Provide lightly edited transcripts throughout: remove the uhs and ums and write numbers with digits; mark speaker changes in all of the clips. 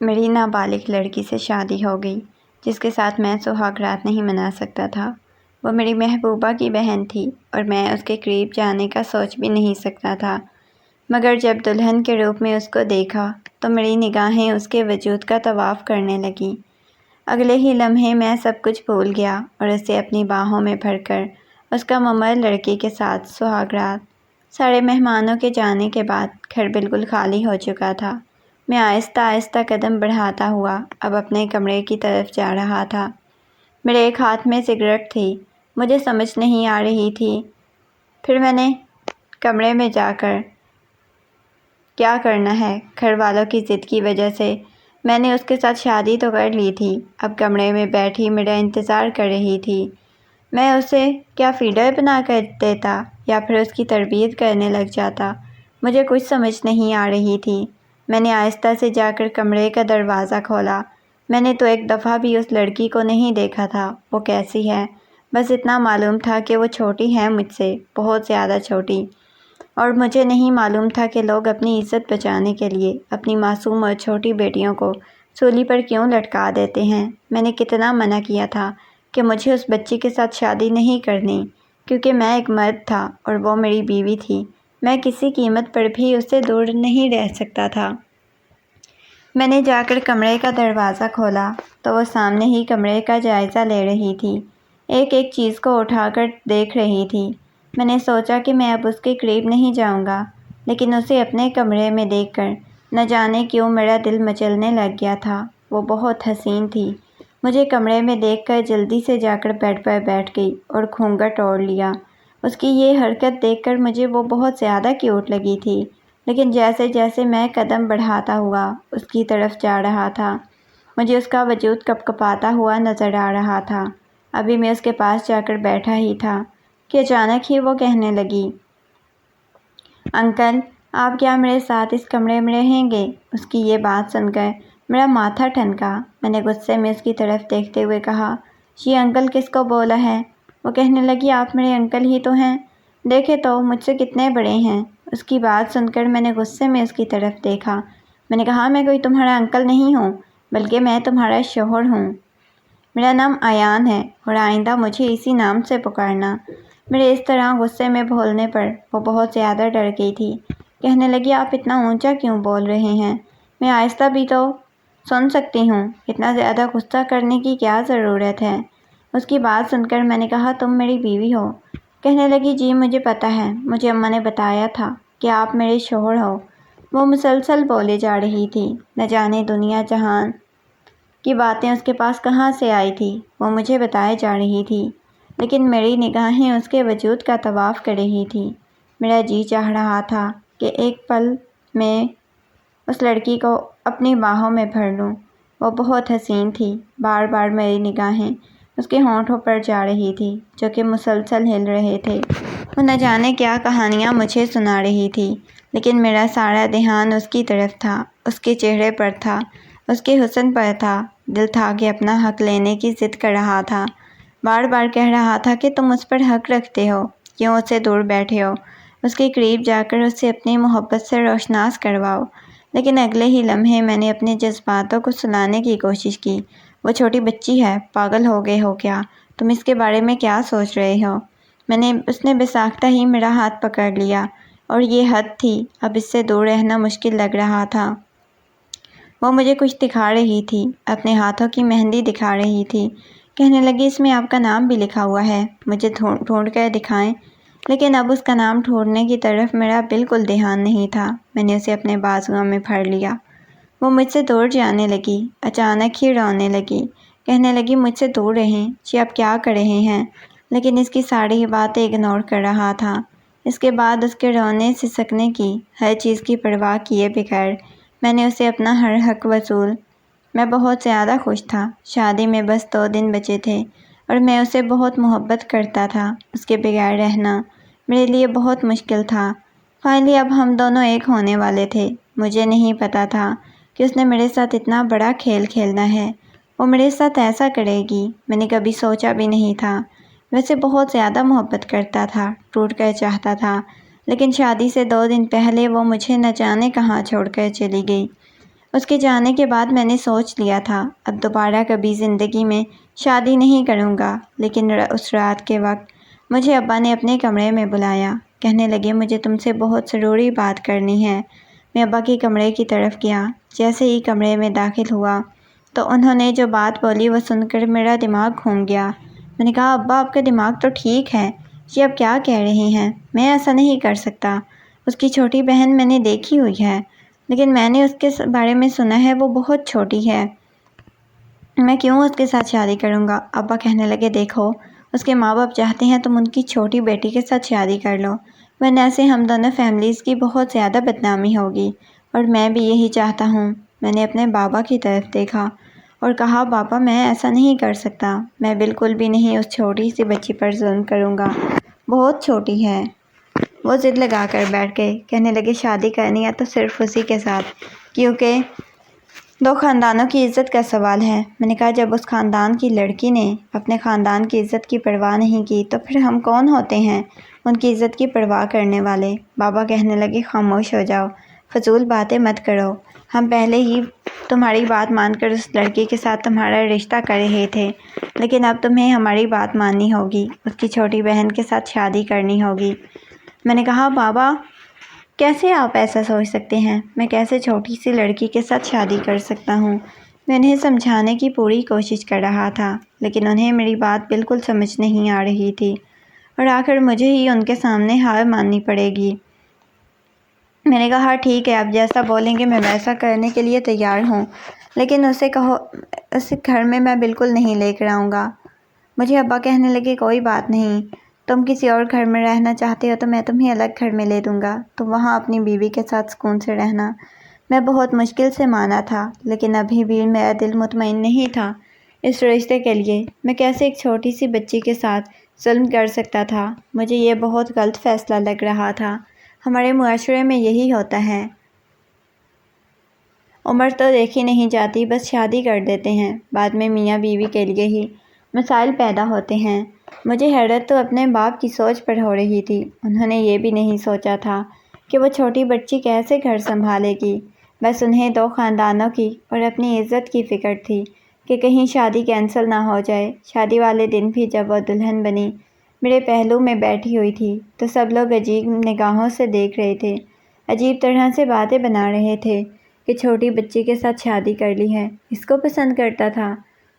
Speaker 1: میری نابالغ لڑکی سے شادی ہو گئی جس کے ساتھ میں سہاگ رات نہیں منا سکتا تھا۔ وہ میری محبوبہ کی بہن تھی اور میں اس کے قریب جانے کا سوچ بھی نہیں سکتا تھا، مگر جب دلہن کے روپ میں اس کو دیکھا تو میری نگاہیں اس کے وجود کا طواف کرنے لگیں۔ اگلے ہی لمحے میں سب کچھ بھول گیا اور اسے اپنی باہوں میں بھر کر اس کا ممر لڑکی کے ساتھ سہاگ رات۔ سارے مہمانوں کے جانے کے بعد گھر بالکل خالی ہو چکا تھا۔ میں آہستہ آہستہ قدم بڑھاتا ہوا اب اپنے کمرے کی طرف جا رہا تھا۔ میرے ایک ہاتھ میں سگریٹ تھی، مجھے سمجھ نہیں آ رہی تھی پھر میں نے کمرے میں جا کر کیا کرنا ہے۔ گھر والوں کی ضد کی وجہ سے میں نے اس کے ساتھ شادی تو کر لی تھی، اب کمرے میں بیٹھی میرا انتظار کر رہی تھی۔ میں اسے کیا فیڈر بنا کر دیتا یا پھر اس کی تربیت کرنے لگ جاتا، مجھے کچھ سمجھ نہیں آ رہی تھی۔ میں نے آہستہ سے جا کر کمرے کا دروازہ کھولا۔ میں نے تو ایک دفعہ بھی اس لڑکی کو نہیں دیکھا تھا، وہ کیسی ہے بس اتنا معلوم تھا کہ وہ چھوٹی ہے مجھ سے، بہت زیادہ چھوٹی، اور مجھے نہیں معلوم تھا کہ لوگ اپنی عزت بچانے کے لیے اپنی معصوم اور چھوٹی بیٹیوں کو سولی پر کیوں لٹکا دیتے ہیں۔ میں نے کتنا منع کیا تھا کہ مجھے اس بچی کے ساتھ شادی نہیں کرنی، کیونکہ میں ایک مرد تھا اور وہ میری بیوی تھی، میں کسی قیمت پر بھی اس سے دور نہیں رہ سکتا تھا۔ میں نے جا کر کمرے کا دروازہ کھولا تو وہ سامنے ہی کمرے کا جائزہ لے رہی تھی، ایک ایک چیز کو اٹھا کر دیکھ رہی تھی۔ میں نے سوچا کہ میں اب اس کے قریب نہیں جاؤں گا، لیکن اسے اپنے کمرے میں دیکھ کر نہ جانے کیوں میرا دل مچلنے لگ گیا تھا۔ وہ بہت حسین تھی۔ مجھے کمرے میں دیکھ کر جلدی سے جا کر بیڈ پر بیٹھ گئی اور گھونگھٹ اوڑھ لیا۔ اس کی یہ حرکت دیکھ کر مجھے وہ بہت زیادہ کیوٹ لگی تھی، لیکن جیسے جیسے میں قدم بڑھاتا ہوا اس کی طرف جا رہا تھا مجھے اس کا وجود کپکپاتا ہوا نظر آ رہا تھا۔ ابھی میں اس کے پاس جا کر بیٹھا ہی تھا کہ اچانک ہی وہ کہنے لگی، انکل آپ کیا میرے ساتھ اس کمرے میں رہیں گے؟ اس کی یہ بات سن کر میرا ماتھا ٹھنکا۔ میں نے غصے میں اس کی طرف دیکھتے ہوئے کہا، یہ انکل کس کو بولا ہے؟ وہ کہنے لگی، آپ میرے انکل ہی تو ہیں، دیکھے تو مجھ سے کتنے بڑے ہیں۔ اس کی بات سن کر میں نے غصے میں اس کی طرف دیکھا۔ میں نے کہا، میں کوئی تمہارا انکل نہیں ہوں، بلکہ میں تمہارا شوہر ہوں۔ میرا نام ایان ہے اور آئندہ مجھے اسی نام سے پکارنا۔ میرے اس طرح غصے میں بولنے پر وہ بہت زیادہ ڈر گئی تھی۔ کہنے لگی، آپ اتنا اونچا کیوں بول رہے ہیں؟ میں آہستہ بھی تو سن سکتی ہوں، اتنا زیادہ غصہ کرنے کی کیا ضرورت ہے؟ اس کی بات سن کر میں نے کہا، تم میری بیوی ہو؟ کہنے لگی، جی مجھے پتہ ہے، مجھے اماں نے بتایا تھا کہ آپ میرے شوہر ہو۔ وہ مسلسل بولے جا رہی تھی، نہ جانے دنیا جہان کی باتیں اس کے پاس کہاں سے آئی تھی، وہ مجھے بتائے جا رہی تھی، لیکن میری نگاہیں اس کے وجود کا طواف کر رہی تھی۔ میرا جی چاہ رہا تھا کہ ایک پل میں اس لڑکی کو اپنی باہوں میں بھر لوں۔ وہ بہت حسین تھی، بار بار میری نگاہیں اس کے ہونٹوں پر جا رہی تھی جو کہ مسلسل ہل رہے تھے۔ وہ نہ جانے کیا کہانیاں مجھے سنا رہی تھی، لیکن میرا سارا دھیان اس کی طرف تھا، اس کے چہرے پر تھا، اس کے حسن پر تھا۔ دل تھا کہ اپنا حق لینے کی ضد کر رہا تھا، بار بار کہہ رہا تھا کہ تم اس پر حق رکھتے ہو، کیوں اس سے دور بیٹھے ہو؟ اس کے قریب جا کر اس سے اپنی محبت سے روشناس کرواؤ۔ لیکن اگلے ہی لمحے میں نے اپنے جذباتوں کو سلانے کی کوشش کی۔ وہ چھوٹی بچی ہے، پاگل ہو گئے ہو کیا؟ تم اس کے بارے میں کیا سوچ رہے ہو؟ اس نے بساختہ ہی میرا ہاتھ پکڑ لیا اور یہ حد تھی، اب اس سے دور رہنا مشکل لگ رہا تھا۔ وہ مجھے کچھ دکھا رہی تھی، اپنے ہاتھوں کی مہندی دکھا رہی تھی۔ کہنے لگی، اس میں آپ کا نام بھی لکھا ہوا ہے، مجھے ڈھونڈ کر دکھائیں۔ لیکن اب اس کا نام ڈھونڈنے کی طرف میرا بالکل دھیان نہیں تھا۔ میں نے اسے اپنے بازوؤں میں پھاڑ لیا۔ وہ مجھ سے دور جانے لگی، اچانک ہی رونے لگی۔ کہنے لگی، مجھ سے دور رہیں؟ جی آپ کیا کر رہے ہیں؟ لیکن اس کی ساری باتیں اگنور کر رہا تھا۔ اس کے بعد اس کے رونے سسکنے کی، ہر چیز کی پرواہ کیے بغیر میں نے اسے اپنا ہر حق وصول۔ میں بہت زیادہ خوش تھا، شادی میں بس 2 دن بچے تھے اور میں اسے بہت محبت کرتا تھا۔ اس کے بغیر رہنا میرے لیے بہت مشکل تھا۔ فائنلی اب ہم دونوں ایک ہونے والے تھے۔ مجھے نہیں پتا تھا کہ اس نے میرے ساتھ اتنا بڑا کھیل کھیلنا ہے، وہ میرے ساتھ ایسا کرے گی، میں نے کبھی سوچا بھی نہیں تھا۔ ویسے بہت زیادہ محبت کرتا تھا، ٹوٹ کر چاہتا تھا، لیکن شادی سے 2 دن پہلے وہ مجھے نہ جانے کہاں چھوڑ کر چلی گئی۔ اس کے جانے کے بعد میں نے سوچ لیا تھا اب دوبارہ کبھی زندگی میں شادی نہیں کروں گا، لیکن اس رات کے وقت مجھے ابا نے اپنے کمرے میں بلایا۔ کہنے لگے مجھے تم سے بہت ضروری بات کرنی ہے۔ میں ابا کے کمرے کی طرف گیا۔ جیسے ہی کمرے میں داخل ہوا تو انہوں نے جو بات بولی وہ سن کر میرا دماغ گھوم گیا۔ میں نے کہا ابا آپ کا دماغ تو ٹھیک ہے، یہ اب کیا کہہ رہی ہیں؟ میں ایسا نہیں کر سکتا۔ اس کی چھوٹی بہن میں نے دیکھی ہوئی ہے، لیکن میں نے اس کے بارے میں سنا ہے وہ بہت چھوٹی ہے، میں کیوں اس کے ساتھ شادی کروں گا؟ ابا کہنے لگے دیکھو اس کے ماں باپ چاہتے ہیں تم ان کی چھوٹی بیٹی کے ساتھ شادی کر لو، ورنہ ایسے ہم دونوں فیملیز کی بہت زیادہ بدنامی ہوگی، اور میں بھی یہی چاہتا ہوں۔ میں نے اپنے بابا کی طرف دیکھا اور کہا بابا میں ایسا نہیں کر سکتا، میں بالکل بھی نہیں اس چھوٹی سی بچی پر ظلم کروں گا، بہت چھوٹی ہے۔ وہ ضد لگا کر بیٹھ گئے، کہنے لگے شادی کرنی ہے تو صرف اسی کے ساتھ، کیونکہ دو خاندانوں کی عزت کا سوال ہے۔ میں نے کہا جب اس خاندان کی لڑکی نے اپنے خاندان کی عزت کی پرواہ نہیں کی تو پھر ہم کون ہوتے ہیں ان کی عزت کی پرواہ کرنے والے؟ بابا کہنے لگے خاموش ہو جاؤ، فضول باتیں مت کرو، ہم پہلے ہی تمہاری بات مان کر اس لڑکی کے ساتھ تمہارا رشتہ کر رہے تھے، لیکن اب تمہیں ہماری بات ماننی ہوگی، اس کی چھوٹی بہن کے ساتھ شادی کرنی ہوگی۔ میں نے کہا بابا کیسے آپ ایسا سوچ سکتے ہیں؟ میں کیسے چھوٹی سی لڑکی کے ساتھ شادی کر سکتا ہوں؟ میں انہیں سمجھانے کی پوری کوشش کر رہا تھا، لیکن انہیں میری بات بالکل سمجھ نہیں آ رہی تھی، اور آخر مجھے ہی ان کے سامنے ہار ماننی پڑے گی۔ میں نے کہا ٹھیک ہے، آپ جیسا بولیں گے میں ویسا کرنے کے لیے تیار ہوں، لیکن اسے کہو اس گھر میں میں بالکل نہیں لے کر آؤں گا۔ مجھے ابا کہنے لگے کوئی بات نہیں، تم کسی اور گھر میں رہنا چاہتے ہو تو میں تمہیں الگ گھر میں لے دوں گا، تم وہاں اپنی بیوی کے ساتھ سکون سے رہنا۔ میں بہت مشکل سے مانا تھا، لیکن ابھی بھی میرا دل مطمئن نہیں تھا اس رشتے کے لیے۔ میں کیسے ایک چھوٹی سی بچی کے ساتھ ظلم کر سکتا تھا؟ مجھے یہ بہت غلط فیصلہ لگ رہا تھا۔ ہمارے معاشرے میں یہی ہوتا ہے، عمر تو دیکھی نہیں جاتی، بس شادی کر دیتے ہیں، بعد میں میاں بیوی کے لیے ہی مسائل پیدا ہوتے ہیں۔ مجھے حیرت تو اپنے باپ کی سوچ پر ہو رہی تھی، انہوں نے یہ بھی نہیں سوچا تھا کہ وہ چھوٹی بچی کیسے گھر سنبھالے گی، بس انہیں دو خاندانوں کی اور اپنی عزت کی فکر تھی کہ کہیں شادی کینسل نہ ہو جائے۔ شادی والے دن بھی جب وہ دلہن بنی میرے پہلو میں بیٹھی ہوئی تھی تو سب لوگ عجیب نگاہوں سے دیکھ رہے تھے، عجیب طرح سے باتیں بنا رہے تھے کہ چھوٹی بچی کے ساتھ شادی کر لی ہے، اس کو پسند کرتا تھا۔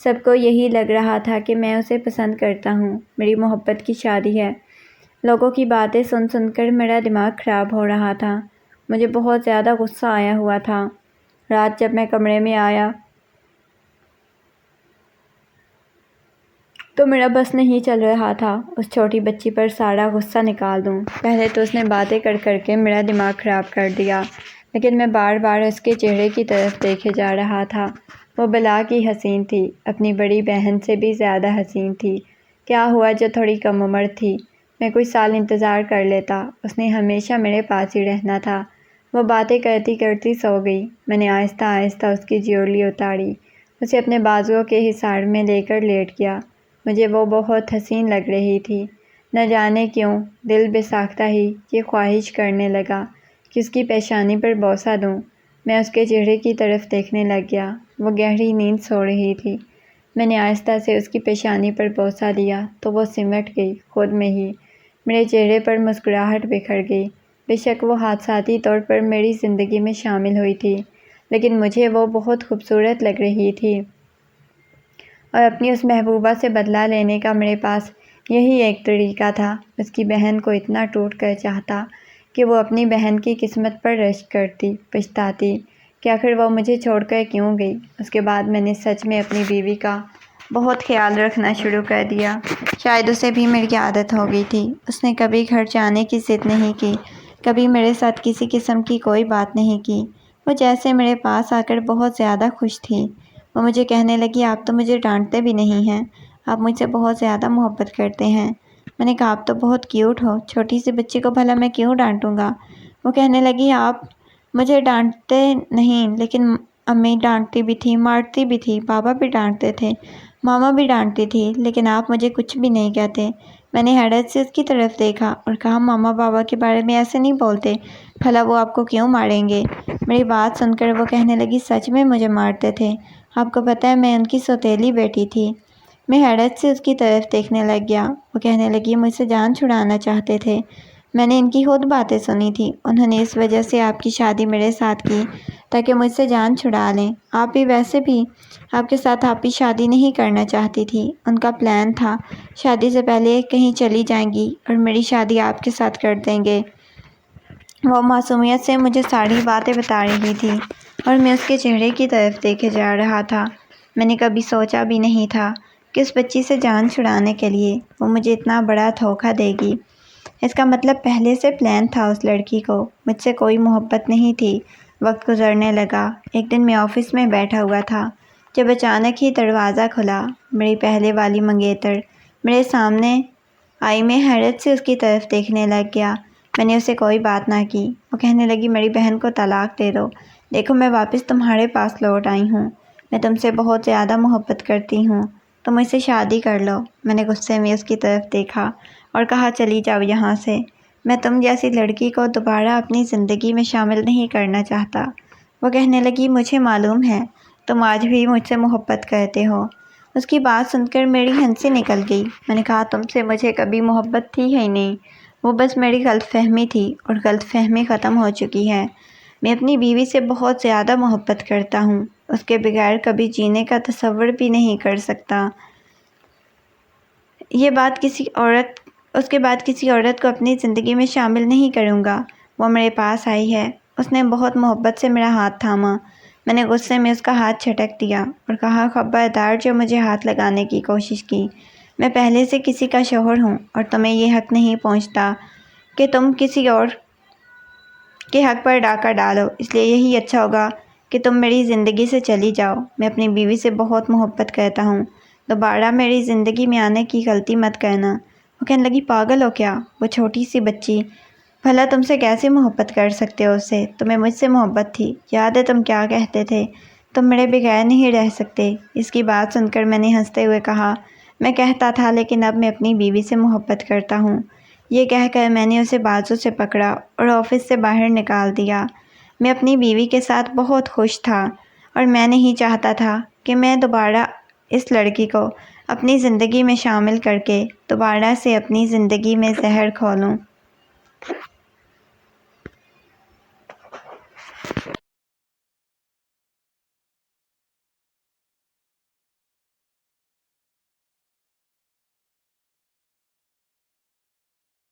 Speaker 1: سب کو یہی لگ رہا تھا کہ میں اسے پسند کرتا ہوں، میری محبت کی شادی ہے۔ لوگوں کی باتیں سن سن کر میرا دماغ خراب ہو رہا تھا، مجھے بہت زیادہ غصہ آیا ہوا تھا۔ رات جب میں کمرے میں آیا تو میرا بس نہیں چل رہا تھا اس چھوٹی بچی پر سارا غصہ نکال دوں۔ پہلے تو اس نے باتیں کر کر کے میرا دماغ خراب کر دیا، لیکن میں بار بار اس کے چہرے کی طرف دیکھے جا رہا تھا۔ وہ بلا کی حسین تھی، اپنی بڑی بہن سے بھی زیادہ حسین تھی۔ کیا ہوا جو تھوڑی کم عمر تھی، میں کچھ سال انتظار کر لیتا، اس نے ہمیشہ میرے پاس ہی رہنا تھا۔ وہ باتیں کرتی کرتی سو گئی۔ میں نے آہستہ آہستہ اس کی جیولی اتاری، اسے اپنے بازوؤں کے حصار میں لے کر لیٹ گیا۔ مجھے وہ بہت حسین لگ رہی تھی، نہ جانے کیوں دل بے ساختہ ہی یہ خواہش کرنے لگا کہ اس کی پیشانی پر بوسہ دوں۔ میں اس کے چہرے کی طرف دیکھنے لگ گیا، وہ گہری نیند سو رہی تھی۔ میں نے آہستہ سے اس کی پیشانی پر بوسہ دیا تو وہ سمٹ گئی خود میں ہی، میرے چہرے پر مسکراہٹ بکھر گئی۔ بے شک وہ حادثاتی طور پر میری زندگی میں شامل ہوئی تھی، لیکن مجھے وہ بہت خوبصورت لگ رہی تھی، اور اپنی اس محبوبہ سے بدلہ لینے کا میرے پاس یہی ایک طریقہ تھا۔ اس کی بہن کو اتنا ٹوٹ کر چاہتا کہ وہ اپنی بہن کی قسمت پر رشک کرتی، پچھتاتی کہ آخر وہ مجھے چھوڑ کر کیوں گئی۔ اس کے بعد میں نے سچ میں اپنی بیوی کا بہت خیال رکھنا شروع کر دیا۔ شاید اسے بھی میری عادت ہو گئی تھی، اس نے کبھی گھر جانے کی ضد نہیں کی، کبھی میرے ساتھ کسی قسم کی کوئی بات نہیں کی۔ وہ جیسے میرے پاس آ کر بہت زیادہ خوش تھی۔ وہ مجھے کہنے لگی آپ تو مجھے ڈانٹتے بھی نہیں ہیں، آپ مجھ سے بہت زیادہ محبت کرتے ہیں۔ میں نے کہا آپ تو بہت کیوٹ ہو، چھوٹی سی بچی کو بھلا میں کیوں ڈانٹوں گا؟ وہ کہنے لگی آپ مجھے ڈانٹتے نہیں، لیکن امی ڈانٹتی بھی تھی، مارتی بھی تھی، بابا بھی ڈانٹتے تھے، ماما بھی ڈانٹتی تھی، لیکن آپ مجھے کچھ بھی نہیں کہتے۔ میں نے حیرت سے اس کی طرف دیکھا اور کہا ماما بابا کے بارے میں ایسے نہیں بولتے، بھلا وہ آپ کو کیوں ماریں گے؟ میری بات سن کر وہ کہنے لگی سچ میں مجھے مارتے تھے، آپ کو پتہ ہے میں ان کی سوتیلی بیٹی تھی۔ میں حیرت سے اس کی طرف دیکھنے لگ گیا۔ وہ کہنے لگی مجھ سے جان چھڑانا چاہتے تھے، میں نے ان کی خود باتیں سنی تھی، انہوں نے اس وجہ سے آپ کی شادی میرے ساتھ کی تاکہ مجھ سے جان چھڑا لیں۔ آپ بھی ویسے بھی آپ کے ساتھ آپ ہی شادی نہیں کرنا چاہتی تھی، ان کا پلان تھا شادی سے پہلے کہیں چلی جائیں گی اور میری شادی آپ کے ساتھ کر دیں گے۔ وہ معصومیت سے مجھے ساری باتیں بتا رہی تھی اور میں اس کے چہرے کی طرف دیکھے جا رہا تھا۔ میں نے کبھی سوچا بھی نہیں تھا کہ اس بچی سے جان چھڑانے کے لیے وہ مجھے اتنا بڑا دھوکہ دے گی۔ اس کا مطلب پہلے سے پلان تھا اس لڑکی کو، مجھ سے کوئی محبت نہیں تھی۔ وقت گزرنے لگا۔ ایک دن میں آفس میں بیٹھا ہوا تھا جب اچانک ہی دروازہ کھلا۔ میری پہلے والی منگیتر میرے سامنے آئی۔ میں حیرت سے اس کی طرف دیکھنے لگ گیا۔ میں نے اسے کوئی بات نہ کی۔ وہ کہنے لگی میری بہن کو طلاق دے دو، دیکھو میں واپس تمہارے پاس لوٹ آئی ہوں، میں تم سے بہت زیادہ محبت کرتی ہوں، تم مجھ سے شادی کر لو۔ میں نے غصے میں اس کی طرف دیکھا اور کہا چلی جاؤ یہاں سے، میں تم جیسی لڑکی کو دوبارہ اپنی زندگی میں شامل نہیں کرنا چاہتا۔ وہ کہنے لگی مجھے معلوم ہے تم آج بھی مجھ سے محبت کرتے ہو۔ اس کی بات سن کر میری ہنسی نکل گئی۔ میں نے کہا تم سے مجھے کبھی محبت تھی ہی نہیں، وہ بس میری غلط فہمی تھی اور غلط فہمی ختم ہو چکی ہے۔ میں اپنی بیوی سے بہت زیادہ محبت کرتا ہوں، اس کے بغیر کبھی جینے کا تصور بھی نہیں کر سکتا۔ اس کے بعد کسی عورت کو اپنی زندگی میں شامل نہیں کروں گا۔ وہ میرے پاس آئی ہے، اس نے بہت محبت سے میرا ہاتھ تھاما۔ میں نے غصے میں اس کا ہاتھ جھٹک دیا اور کہا خبردار جو مجھے ہاتھ لگانے کی کوشش کی، میں پہلے سے کسی کا شوہر ہوں اور تمہیں یہ حق نہیں پہنچتا کہ تم کسی اور کے حق پر ڈاکہ ڈالو، اس لیے یہی اچھا ہوگا کہ تم میری زندگی سے چلی جاؤ۔ میں اپنی بیوی سے بہت محبت کرتا ہوں، دوبارہ میری زندگی میں آنے کی غلطی مت کرنا۔ وہ کہنے لگی پاگل ہو کیا؟ وہ چھوٹی سی بچی، بھلا تم سے کیسے محبت کر سکتے ہو اس سے؟ تمہیں مجھ سے محبت تھی، یاد ہے تم کیا کہتے تھے، تم میرے بغیر نہیں رہ سکتے۔ اس کی بات سن کر میں نے ہنستے ہوئے کہا میں کہتا تھا لیکن اب میں اپنی بیوی سے محبت کرتا ہوں۔ یہ کہہ کر میں نے اسے بازو سے پکڑا اور آفس سے باہر نکال دیا۔ میں اپنی بیوی کے ساتھ بہت خوش تھا اور میں نہیں چاہتا تھا کہ میں دوبارہ اس لڑکی کو اپنی زندگی میں شامل کر کے دوبارہ سے اپنی زندگی میں زہر کھولوں۔